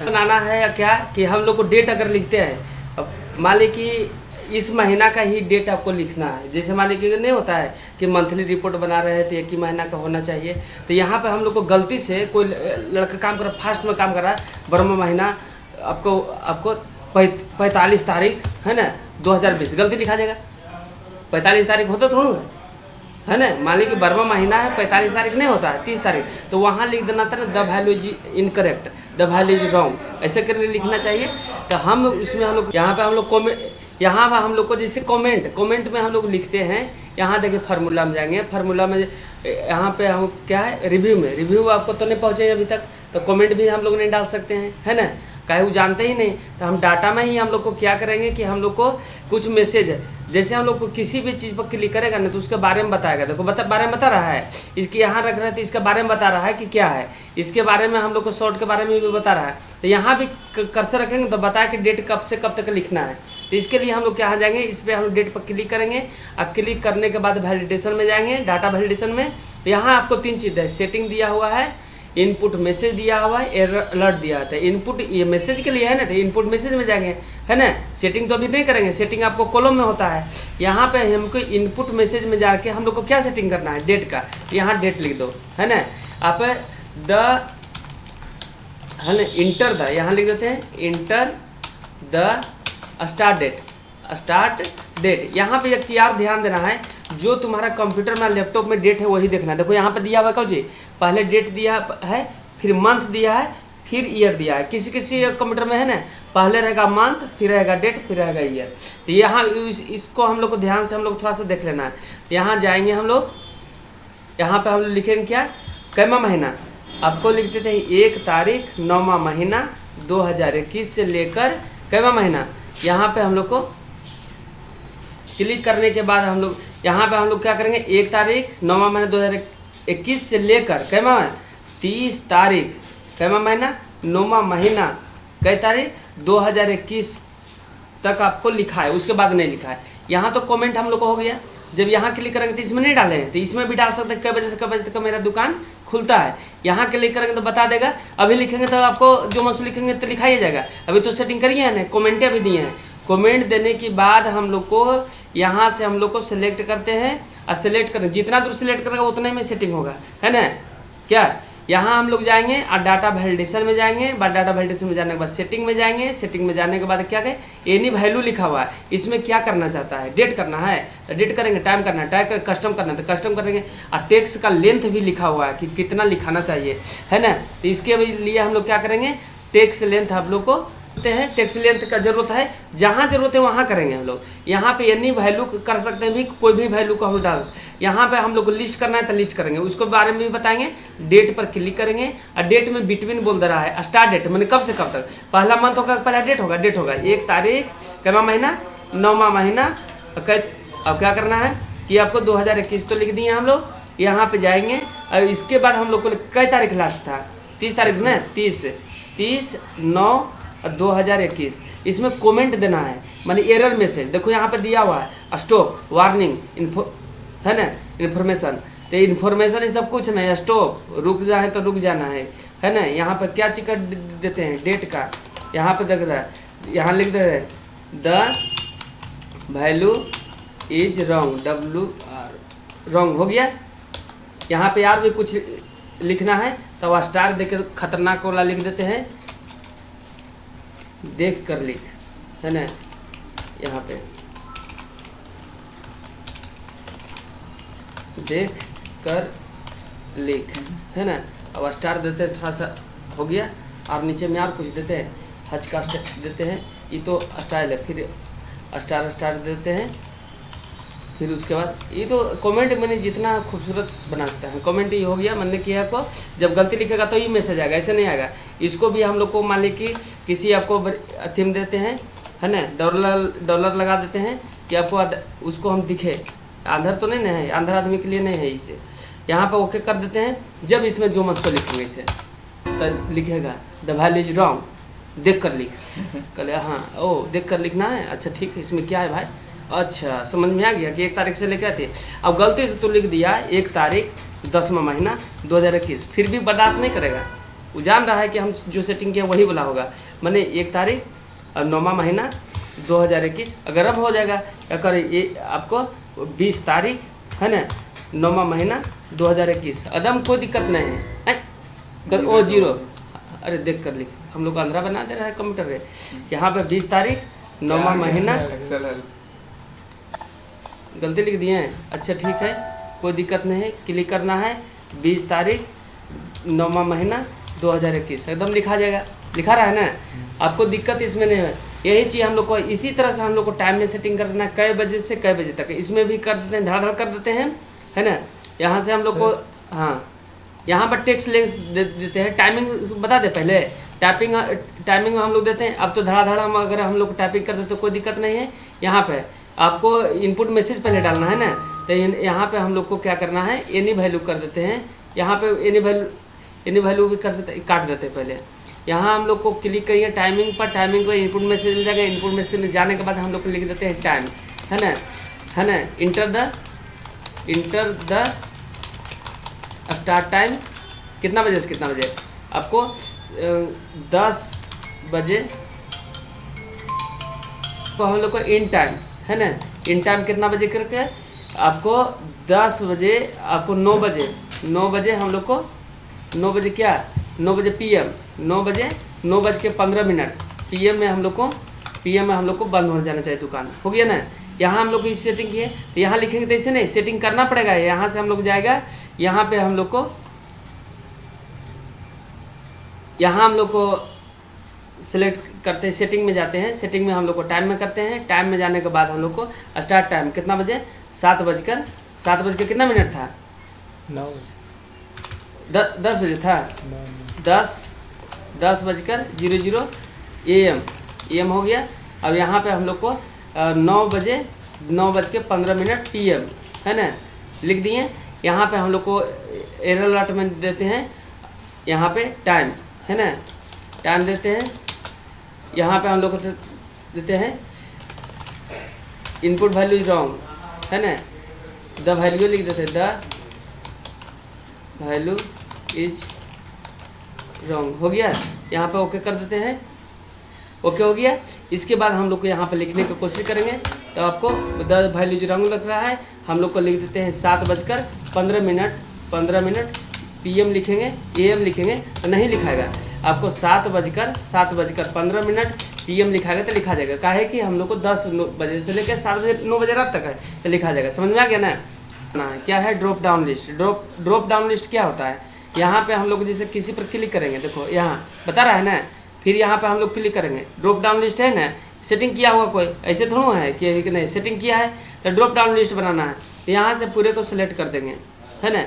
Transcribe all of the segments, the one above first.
बनाना है या क्या कि हम लोग को डेट अगर लिखते हैं, अब मान ली कि इस महीना का ही डेट आपको लिखना है। जैसे मान लीजिए नहीं होता है कि मंथली रिपोर्ट बना रहे हैं तो एक ही महीना का होना चाहिए। तो यहाँ पे हम लोग को गलती से कोई लड़का काम कर रहा, फास्ट में काम कर रहा है, बर्मा महीना आपको आपको 45 तारीख है ना 2020 गलती लिखा जाएगा। 45 तारीख होता थोड़ा है ना, मान लीजिए कि बर्मा महीना है 45 तारीख नहीं होता है 30 तारीख, तो वहाँ लिख देना था ना the value is incorrect, the value is wrong, ऐसे करके लिखना चाहिए। तो हम उसमें हम लोग यहाँ पे हम लोग यहाँ पर हम लोग को जैसे कमेंट में हम लोग लिखते हैं। यहाँ देखिए फार्मूला में जाएंगे, फार्मूला में यहाँ पे हम क्या है रिव्यू आपको तो नहीं पहुँचे अभी तक, तो कमेंट भी हम लोग नहीं डाल सकते हैं है ना, काहे वो जानते ही नहीं। तो हम डाटा में ही हम लोग को क्या करेंगे कि हम लोग को कुछ मैसेज है, जैसे हम लोग को किसी भी चीज़ पर क्लिक करेगा ना तो उसके बारे में बताएगा। देखो बारे में बता रहा है, इसके यहाँ रख रहे थे इसके बारे में बता रहा है कि क्या है, इसके बारे में हम लोग को शॉर्ट के बारे में भी बता रहा है। तो यहाँ भी कर्सर रखेंगे तो बताया कि डेट कब से कब तक लिखना है। तो इसके लिए हम लोग क्या जाएंगे, इस पर हम डेट पर क्लिक करेंगे और क्लिक करने के बाद वैलिडेशन में जाएंगे, डाटा वैलिडेशन में। यहाँ आपको 3 चीज़ है, सेटिंग दिया हुआ है, इनपुट मैसेज दिया हुआ है, एरर अलर्ट दिया था। इनपुट ये मैसेज के लिए है ना, तो इनपुट मैसेज में जाएंगे है ना। सेटिंग तो अभी नहीं करेंगे, सेटिंग आपको कॉलम में होता है। यहाँ पे हमको इनपुट मैसेज में जाके हम लोग को क्या सेटिंग करना है, डेट का। यहाँ डेट लिख दो है ना, आप द है ना इंटर द, यहाँ लिख देते हैं इंटर द स्टार्ट डेट। यहाँ पे एक चीज और ध्यान देना है, जो तुम्हारा कंप्यूटर में लैपटॉप में डेट है वही देखना है। देखो यहाँ पे दिया हुआ है जी, पहले डेट दिया है, फिर मंथ दिया है, फिर ईयर दिया है। किसी किसी कंप्यूटर में है ना पहले रहेगा मंथ, फिर रहेगा डेट, फिर रहेगा ईयर। तो यहाँ इसको हम लोग को ध्यान से हम लोग थोड़ा सा देख लेना है। यहाँ जाएंगे हम लोग, यहाँ पे हम लोग लिखेंगे क्या, कैमा महीना आपको लिख देते हैं 1 तारीख 9वां महीना 2021 से लेकर कैमा महीना। यहाँ पे हम लोग को क्लिक करने के बाद हम लोग यहाँ पे हम लोग क्या करेंगे, 1 तारीख 9वां महीना 2021 से लेकर कैमा 30 तारीख कैमा महीना 9वां महीना कई तारीख 2021 तक आपको लिखा है, उसके बाद नहीं लिखा है। यहाँ तो कमेंट हम लोग को हो गया। जब यहाँ क्लिक करेंगे तो इसमें नहीं डाले हैं, तो इसमें भी डाल सकते हैं कई बजे से कई बजे तक मेरा दुकान खुलता है। यहाँ क्लिक करेंगे तो बता देगा। अभी लिखेंगे तो आपको जो मसला लिखेंगे तो लिखा ही जाएगा। अभी तो सेटिंग करिए है ना, कमेंटें भी दिए हैं। कमेंट देने के बाद हम लोग को यहाँ से हम लोग को सिलेक्ट करते हैं और सिलेक्ट करें, जितना दूर सिलेक्ट करेगा उतने में सेटिंग होगा है ना। क्या यहाँ हम लोग जाएंगे और डाटा वैलिडेशन में जाएंगे, बाद डाटा वैलिडेशन में जाने के बाद सेटिंग में जाएंगे। सेटिंग में जाने के बाद क्या कहें, एनी वैल्यू लिखा हुआ है, इसमें क्या करना चाहता है, डेट करना है तो डेट करेंगे, टाइम करना है टाइम, कस्टम करना है तो कस्टम करेंगे। और टेक्स्ट का लेंथ भी लिखा हुआ है कि कितना लिखाना चाहिए है ना। तो इसके लिए हम लोग क्या करेंगे, टेक्स्ट लेंथ हम लोग को हैं, टेक्स्ट लेंथ का जरूरत है, जहाँ जरूरत है वहाँ करेंगे हम लोग। यहाँ पे एनी वैल्यू कर सकते हैं भी, कोई भी वैल्यू को हम डाल। यहाँ पे हम लोग को लिस्ट करना है तो लिस्ट करेंगे, उसके बारे में भी बताएंगे। डेट पर क्लिक करेंगे और डेट में बिटवीन बोल दे रहा है, स्टार्ट डेट मैंने कब से कब तक, पहला मंथ होगा पहला डेट होगा 1 तारीख कैमा महीना 9वां महीना। अब क्या करना है कि आपको 2021 तो लिख दिए हम लोग। यहाँ पे जाएंगे और इसके बाद हम लोग को कई तारीख लास्ट था, 30 तारीख ना, 30/9/2021। इसमें कमेंट देना है, माने एरर मैसेज। देखो यहाँ पे दिया हुआ है स्टॉप, वार्निंग, है ना, इन्फॉर्मेशन। तो इन्फॉर्मेशन ये सब कुछ नहीं, स्टॉप रुक जाए तो रुक जाना है ना। यहाँ पर क्या चीज कर देते हैं, डेट का। यहाँ पे देख रहा है, यहाँ लिख दे रहे the value is wrong, WR wrong हो गया। यहाँ पे यार भी कुछ लिखना है तो स्टार देख के खतरनाक वाला लिख देते हैं, देख कर लिख है ना। यहाँ पे देख कर लिख है ना। अब स्टार देते हैं, थोड़ा सा हो गया। और नीचे में और कुछ देते हैं, हज का देते हैं, ये तो स्टाइल है। फिर स्टार देते हैं, फिर उसके बाद ये तो कमेंट मैंने जितना खूबसूरत बना सकता है। कमेंट ये हो गया, मैंने किया को जब गलती लिखेगा तो ये मैसेज आएगा, ऐसे नहीं आएगा। इसको भी हम लोग को मान ली कि किसी आपको थीम देते हैं है ना, डॉलर लगा देते हैं कि आपको उसको हम दिखे। अंधर तो नहीं है, अंधर आदमी के लिए नहीं है इसे। यहाँ पर ओके कर देते हैं। जब इसमें जो मत लिखेंगे इसे तो लिखेगा द वैल्यू इज रॉन्ग, देख कर लिख। कल हाँ ओ देख कर लिखना है, अच्छा ठीक है। इसमें क्या है भाई, अच्छा समझ में आ गया कि 1 तारीख से लेकर थे। अब गलती से तो लिख दिया 1 तारीख 10वां महीना 2021, फिर भी बर्दाश्त नहीं करेगा वो जान रहा है कि हम जो सेटिंग किया वही बोला होगा। मैंने 1 तारीख और 9वां महीना 2021 अगर अब हो जाएगा, अगर ये आपको 20 तारीख है ना 9वां महीना 2021 एकदम कोई दिक्कत नहीं है। ओ 0 अरे देख कर लिख, हम लोग अंधेरा बना दे रहा है कंप्यूटर है। यहाँ पे 20 तारीख 9वां महीना, गलती लिख दिए हैं, अच्छा ठीक है कोई दिक्कत नहीं है। क्लिक करना है 20 तारीख 9वां महीना 2021 एकदम लिखा जाएगा, लिखा रहा है ना। आपको दिक्कत इसमें नहीं है। यही चीज़ हम लोग को इसी तरह से हम लोग को टाइम में सेटिंग करना है, कै बजे से कै बजे तक, इसमें भी कर देते हैं, धड़ धड़ कर देते हैं है ना। यहाँ से हम लोग को हाँ यहाँ पर टेक्स्ट लेंथ दे देते हैं, टाइमिंग बता दे पहले, टाइमिंग में हम लोग देते हैं। अब तो धड़ाधड़ हम अगर हम लोग टाइपिंग कर देते तो कोई दिक्कत नहीं है। यहाँ पे आपको इनपुट मैसेज पहले डालना है ना, तो यहाँ पे हम लोग को क्या करना है, एनी वैल्यू कर देते हैं। यहाँ पे एनी वैल्यू भी कर सकते, काट देते हैं पहले। यहाँ हम लोग को क्लिक करिए टाइमिंग पर, टाइमिंग पर इनपुट मैसेज मिल जाएगा। इनपुट मैसेज में जाने के बाद हम लोग को लिख देते हैं टाइम है ना। इंटर द स्टार्ट टाइम, कितना बजे से कितना बजे आपको 10 बजे को हम लोग को इन टाइम है ना। इन टाइम कितना बजे करके आपको 10 बजे, आपको 9 बजे हम लोग को 9 बजे क्या 9 बजे PM 9:15 PM में हम लोग को बंद हो जाना चाहिए दुकान, हो गया ना। यहाँ हम लोग को इस सेटिंग की है, तो यहाँ लिखेंगे तो ऐसे नहीं, सेटिंग करना पड़ेगा। यहाँ से हम लोग जाएगा, यहाँ पे हम लोग को सिलेक्ट करते हैं, सेटिंग में जाते हैं, सेटिंग में हम लोग को टाइम में करते हैं। टाइम में जाने के बाद हम लोग को स्टार्ट टाइम कितना बजे 7 बजकर कितना मिनट था 10 बजे था 10:00 AM हो गया। अब यहाँ पे हम लोग को 9:15 PM है ना, लिख दिए। यहाँ पे हम लोग को एरर अलर्ट में देते हैं, यहाँ पे टाइम है ना, टाइम देते हैं। यहाँ पे हम लोग को देते हैं इनपुट वैल्यू इज रॉन्ग है ना, द वैल्यू लिख देते हैं, द वैल्यू इज रॉन्ग, हो गया। यहाँ पे ओके कर देते हैं, ओके हो गया। इसके बाद हम लोग को यहाँ पे लिखने की कोशिश करेंगे, तो आपको द वैल्यू जो रंग लग रहा है हम लोग को लिख देते हैं 7:15 PM लिखेंगे, AM लिखेंगे तो नहीं लिखाएगा, आपको 7:15 PM लिखाएगा तो लिखा जाएगा। काहे कि हम लोग को 10 बजे से लेकर 7 बजे 9 बजे रात तक है तो लिखा जाएगा। समझ में आ गया ना। क्या है drop down list. Drop down list क्या होता है, यहाँ पे हम लोग जैसे किसी पर क्लिक करेंगे, देखो यहाँ बता रहा है ना, फिर यहाँ पे हम लोग क्लिक करेंगे, ड्रॉप डाउन लिस्ट है ना, सेटिंग किया हुआ कोई ऐसे थोड़ा है कि नहीं, सेटिंग किया है तो ड्रॉप डाउन लिस्ट बनाना है। तो यहाँ से पूरे को सिलेक्ट कर देंगे है ना।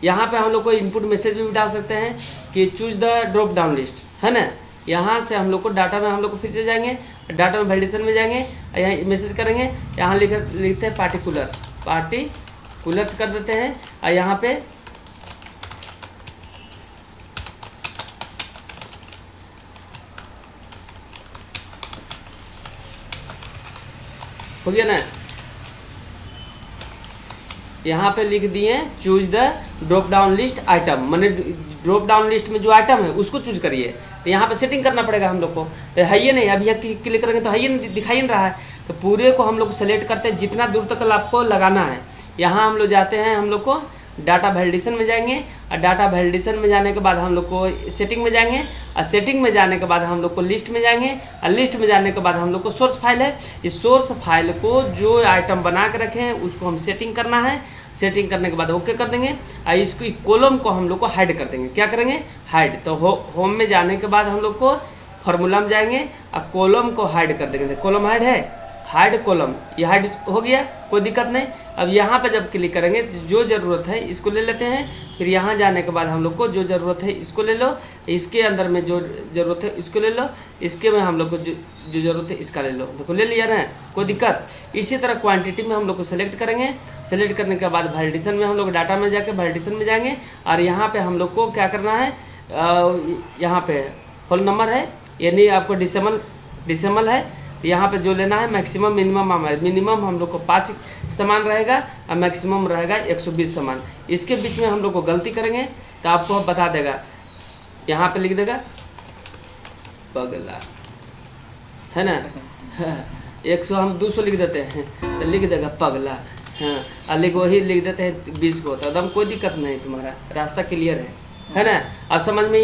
यहाँ पे हम लोग को इनपुट मैसेज भी डाल सकते हैं कि choose the drop down list है ना। यहाँ से हम लोग को डाटा में हम लोग को फिर से जाएंगे, डाटा में वैलिडेशन में जाएंगे, यहाँ मैसेज करेंगे, यहाँ लिखते हैं पार्टिकुलर्स कर देते हैं। और यहाँ पे हो गया ना। यहाँ पे लिख दिए choose the drop down list item, मैंने ड्रॉप डाउन लिस्ट में जो आइटम है उसको चूज करिए। तो यहाँ पे सेटिंग करना पड़ेगा हम लोग को, तो है ये नहीं, अभी यहाँ क्लिक करेंगे तो है ये नहीं, दिखाई नहीं रहा है। तो पूरे को हम लोग सेलेक्ट करते हैं जितना दूर तक आपको लगाना है। यहाँ हम लोग जाते हैं, हम लोग को डाटा वैलिडेशन में जाएंगे, और डाटा वैलिडेशन में जाने के बाद हम लोग को सेटिंग में जाएंगे, और सेटिंग में जाने के बाद हम लोग को लिस्ट में जाएंगे, और लिस्ट में जाने के बाद हम लोग को सोर्स फाइल है। इस सोर्स फाइल को जो आइटम बना के रखे हैं उसको हम सेटिंग करना है। सेटिंग करने के बाद ओके कर देंगे, और इसको कॉलम को हम लोग को हाइड कर देंगे। क्या करेंगे हाइड, तो होम में जाने के बाद हम लोग को फार्मूला में जाएंगे और कॉलम को हाइड कर देंगे। कॉलम हाइड है, हाइड कॉलम, ये हाइड हो गया, कोई दिक्कत नहीं। अब यहाँ पे जब क्लिक करेंगे तो जो ज़रूरत है इसको ले लेते हैं, फिर यहाँ जाने के बाद हम लोग को जो ज़रूरत है इसको ले लो, इसके अंदर में जो ज़रूरत है इसको ले लो, इसके में हम लोग को जो ज़रूरत है इसका ले लो। देखो ले लिया ना, कोई दिक्कत। इसी तरह क्वांटिटी में हम लोग को सेलेक्ट करेंगे, सेलेक्ट करने के बाद वैलिडेशन में हम लोग डाटा में जाके वैलिडेशन में जाएंगे, और यहाँ पर हम लोग को क्या करना है, यहाँ पे होल नंबर है, यानी आपको डिसेमल है, यहाँ पे जो लेना है मैक्सिमम मिनिमम हम लोग को 5 सामान रहेगा और मैक्सिमम रहेगा 120 सामान। इसके बीच में हम लोग को गलती करेंगे तो आपको बता देगा यहाँ पे लिख देगा पगला, है ना। 100 हम 200 लिख देते हैं तो लिख देगा पगला। हाँ, और वही लिख देते हैं 20 को, तो एकदम कोई दिक्कत नहीं, तुम्हारा रास्ता क्लियर है ना। अब समझ में